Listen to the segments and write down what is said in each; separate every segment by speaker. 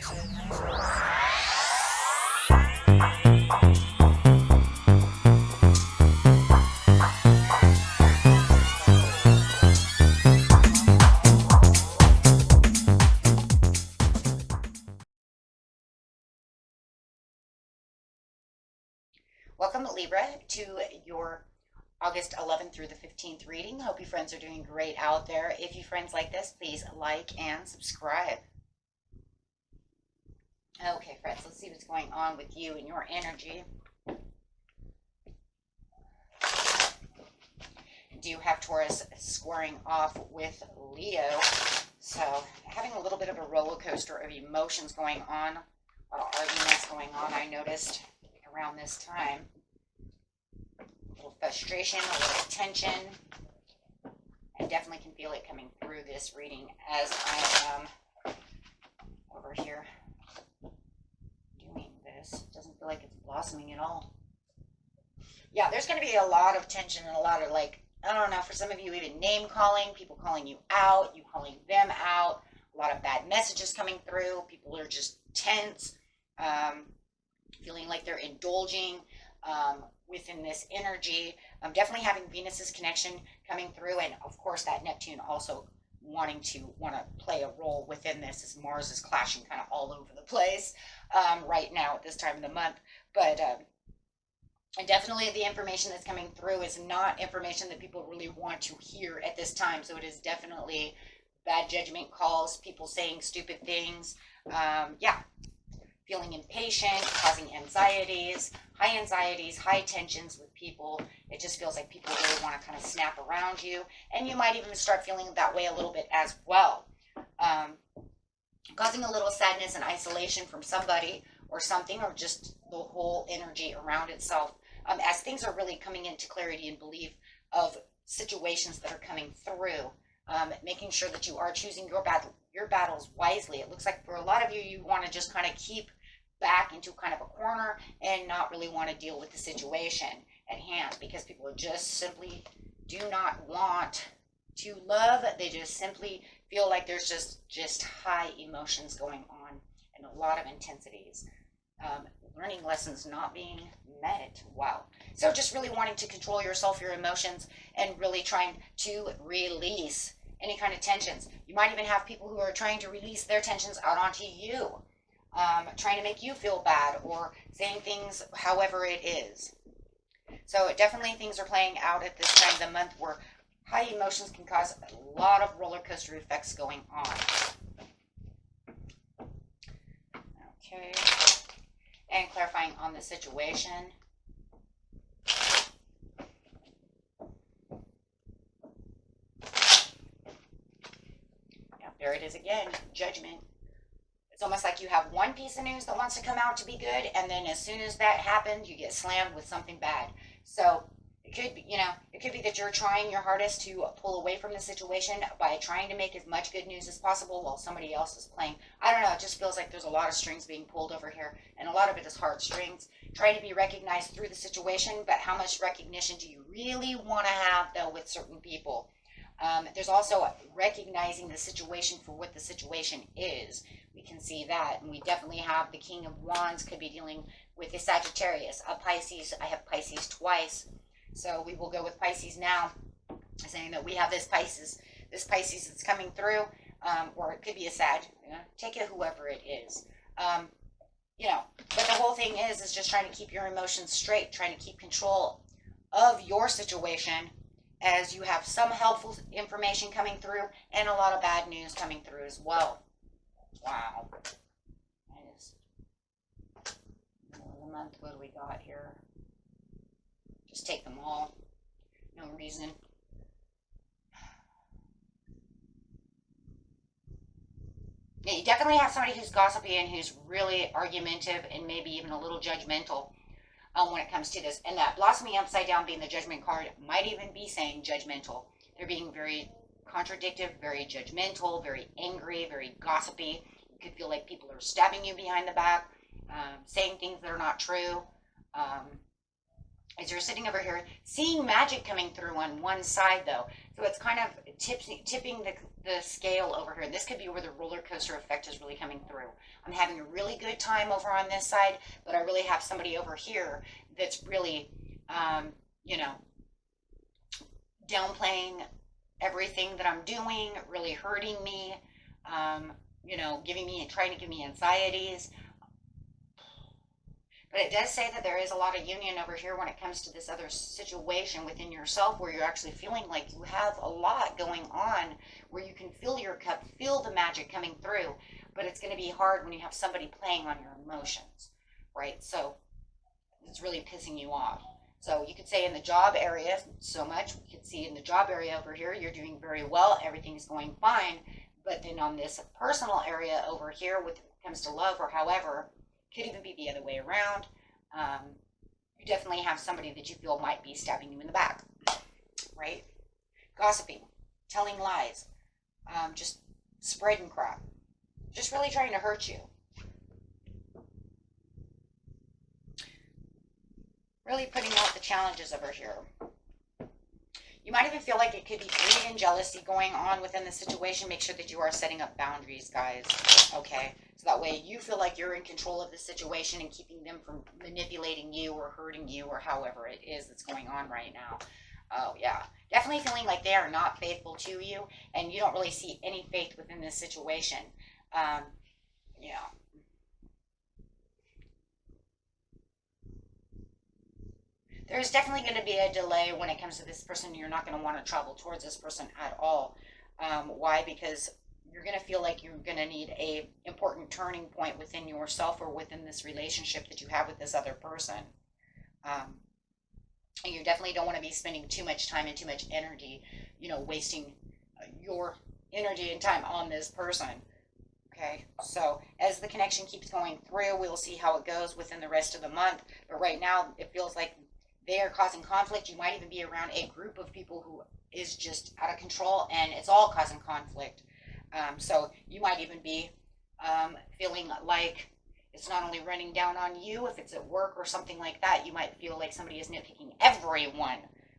Speaker 1: Welcome, Libra, to your August 11th through the 15th reading. Hope you friends are doing great out there. If you friends like this, please like and subscribe. Okay, friends, let's see what's going on with you and your energy. Do you have Taurus squaring off with Leo? So having a little bit of a roller coaster of emotions going on. A lot of arguments going on, I noticed around this time. A little frustration, a little tension. I definitely can feel it coming through this reading as I am over here doing this. It doesn't feel like it's blossoming at all. Yeah, there's going to be a lot of tension and a lot of, like, I don't know, for some of you even name calling, people calling you out, you calling them out, a lot of bad messages coming through. People are just tense, feeling like they're indulging within this energy. Definitely having Venus's connection coming through, and of course that Neptune also want to play a role within this, as Mars is clashing kind of all over the place right now at this time of the month. But and definitely the information that's coming through is not information that people really want to hear at this time. So it is definitely bad judgment calls, people saying stupid things. Yeah, feeling impatient, causing anxieties, high tensions with people. It just feels like people really want to kind of snap around you. And you might even start feeling that way a little bit as well. Causing a little sadness and isolation from somebody or something, or just the whole energy around itself. As things are really coming into clarity and belief of situations that are coming through, making sure that you are choosing your battles wisely. It looks like for a lot of you, you want to just kind of keep back into kind of a corner and not really want to deal with the situation at hand, because people are just simply do not want to love. They just simply feel like there's just high emotions going on and a lot of intensities. Learning lessons not being met. Wow. So just really wanting to control yourself, your emotions, and really trying to release any kind of tensions. You might even have people who are trying to release their tensions out onto you, trying to make you feel bad or saying things however it is. So definitely things are playing out at this time of the month where high emotions can cause a lot of roller coaster effects going on. Okay. And clarifying on the situation. Yeah, there it is again, judgment. It's almost like you have one piece of news that wants to come out to be good, and then as soon as that happens, you get slammed with something bad. So it could be, it could be that you're trying your hardest to pull away from the situation by trying to make as much good news as possible while somebody else is playing. I don't know, it just feels like there's a lot of strings being pulled over here, and a lot of it is hard strings. Trying to be recognized through the situation, but how much recognition do you really want to have, though, with certain people? There's also recognizing the situation for what the situation is. We can see that, and we definitely have the King of Wands could be dealing with a Sagittarius, a Pisces. I have Pisces twice. So we will go with Pisces now, saying that we have this Pisces that's coming through, or it could be a Sag. Take it whoever it is. But the whole thing is just trying to keep your emotions straight, trying to keep control of your situation, as you have some helpful information coming through and a lot of bad news coming through as well. Wow. That is the month. What do we got here? Just take them all. No reason. Yeah, you definitely have somebody who's gossipy and who's really argumentative and maybe even a little judgmental when it comes to this. And that blossoming upside down being the judgment card might even be saying judgmental. They're being very contradictive, very judgmental, very angry, very gossipy. You could feel like people are stabbing you behind the back, saying things that are not true. As you're sitting over here, seeing magic coming through on one side, though. So it's kind of tipping the scale over here. This could be where the roller coaster effect is really coming through. I'm having a really good time over on this side, but I really have somebody over here that's really, you know, downplaying everything that I'm doing, really hurting me, you know, trying to give me anxieties. But it does say that there is a lot of union over here when it comes to this other situation within yourself where you're actually feeling like you have a lot going on, where you can fill your cup, feel the magic coming through. But it's going to be hard when you have somebody playing on your emotions, right? So it's really pissing you off. So you could say in the job area, so much. We could see in the job area over here, you're doing very well. Everything's going fine. But then on this personal area over here, when it comes to love or however, could even be the other way around. You definitely have somebody that you feel might be stabbing you in the back, right? Gossiping, telling lies, just spreading crap, just really trying to hurt you. Really putting out the challenges over here. You might even feel like it could be greed and jealousy going on within the situation. Make sure that you are setting up boundaries, guys. Okay? So that way you feel like you're in control of the situation and keeping them from manipulating you or hurting you or however it is that's going on right now. Oh, yeah. Definitely feeling like they are not faithful to you and you don't really see any faith within this situation. Yeah. There's definitely going to be a delay when it comes to this person. You're not going to want to travel towards this person at all. Why? Because you're going to feel like you're going to need a important turning point within yourself or within this relationship that you have with this other person. And you definitely don't want to be spending too much time and too much energy, you know, wasting your energy and time on this person. Okay, so as the connection keeps going through, we'll see how it goes within the rest of the month. But right now, it feels like they are causing conflict. You might even be around a group of people who is just out of control, and it's all causing conflict. So you might even be feeling like it's not only running down on you, if it's at work or something like that, you might feel like somebody is nitpicking everyone,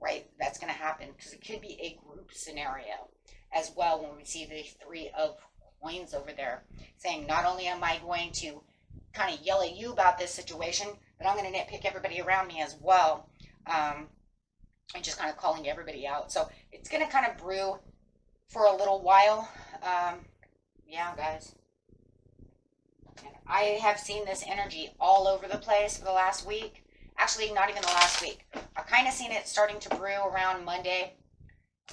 Speaker 1: right? That's going to happen because it could be a group scenario as well when we see the 3 of coins over there, saying not only am I going to kind of yell at you about this situation, but I'm going to nitpick everybody around me as well, and just kind of calling everybody out. So it's going to kind of brew for a little while. Yeah, guys. I have seen this energy all over the place for the last week. Actually, not even the last week. I've kind of seen it starting to brew around Monday,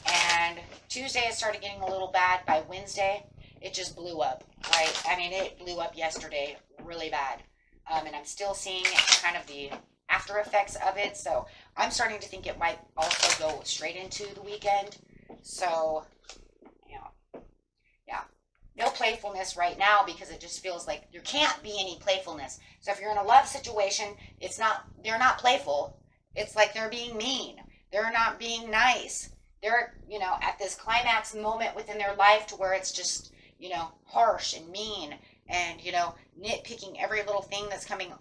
Speaker 1: and Tuesday it started getting a little bad. By Wednesday, it just blew up, right? I mean, it blew up yesterday really bad. And I'm still seeing kind of the after effects of it. So I'm starting to think it might also go straight into the weekend. So, yeah. No playfulness right now because it just feels like there can't be any playfulness. So if you're in a love situation, they're not playful. It's like they're being mean. They're not being nice. They're, at this climax moment within their life to where it's just, harsh and mean and, nitpicking every little thing that's coming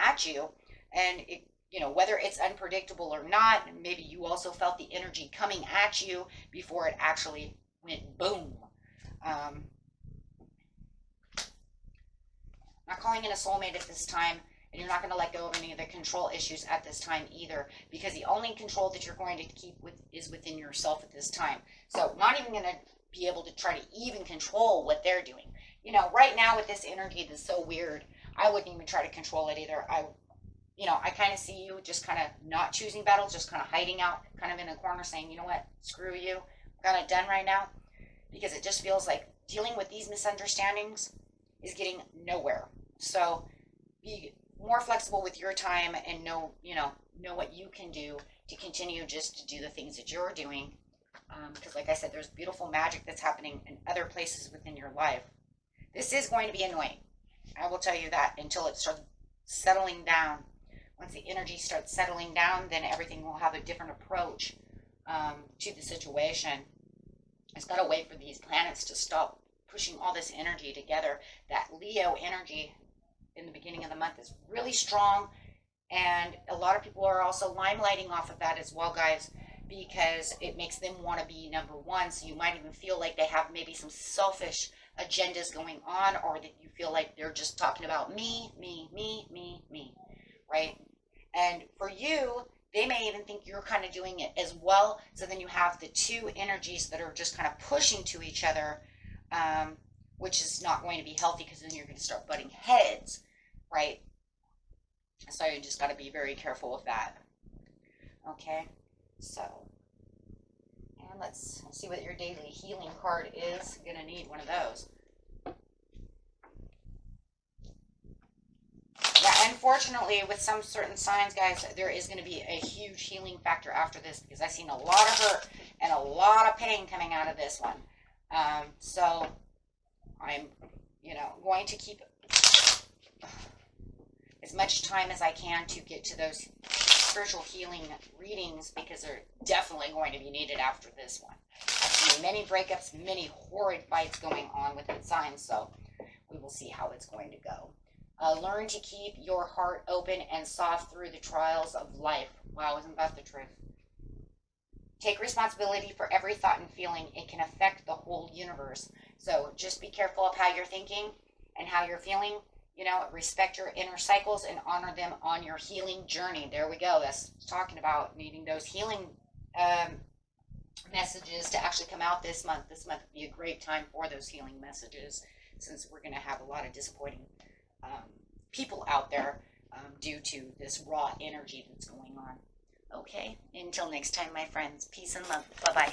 Speaker 1: at you. And, whether it's unpredictable or not, maybe you also felt the energy coming at you before it actually went boom. Not calling in a soulmate at this time, and you're not going to let go of any of the control issues at this time either, because the only control that you're going to keep is within yourself at this time. So not even going to be able to try to even control what they're doing. Right now with this energy that's so weird, I wouldn't even try to control it either. I kind of see you just kind of not choosing battles, just kind of hiding out, kind of in a corner saying, you know what, screw you, I'm kind of done right now. Because it just feels like dealing with these misunderstandings is getting nowhere. So be more flexible with your time and know what you can do to continue just to do the things that you're doing. Because like I said, there's beautiful magic that's happening in other places within your life. This is going to be annoying. I will tell you that until it starts settling down. Once the energy starts settling down, then everything will have a different approach to the situation. It's got to wait for these planets to stop pushing all this energy together. That Leo energy in the beginning of the month is really strong, and a lot of people are also limelighting off of that as well, guys. because it makes them want to be number one. So you might even feel like they have maybe some selfish agendas going on, or that you feel like they're just talking about me, me, me, me, me, right? And for you, they may even think you're kind of doing it as well. So then you have the two energies that are just kind of pushing to each other, which is not going to be healthy, because then you're going to start butting heads, right? So you just got to be very careful with that. Okay, so, and let's see what your daily healing card is. You're going to need one of those. Yeah, unfortunately, with some certain signs, guys, there is going to be a huge healing factor after this, because I've seen a lot of hurt and a lot of pain coming out of this one. So I'm, going to keep as much time as I can to get to those spiritual healing readings, because they're definitely going to be needed after this one. I've seen many breakups, many horrid fights going on with the signs, so we will see how it's going to go. Learn to keep your heart open and soft through the trials of life. Wow, isn't that the truth? Take responsibility for every thought and feeling. It can affect the whole universe. So just be careful of how you're thinking and how you're feeling. Respect your inner cycles and honor them on your healing journey. There we go. That's talking about needing those healing messages to actually come out this month. This month would be a great time for those healing messages, since we're going to have a lot of disappointing people out there due to this raw energy that's going on. Okay, until next time, my friends. Peace and love. Bye-bye.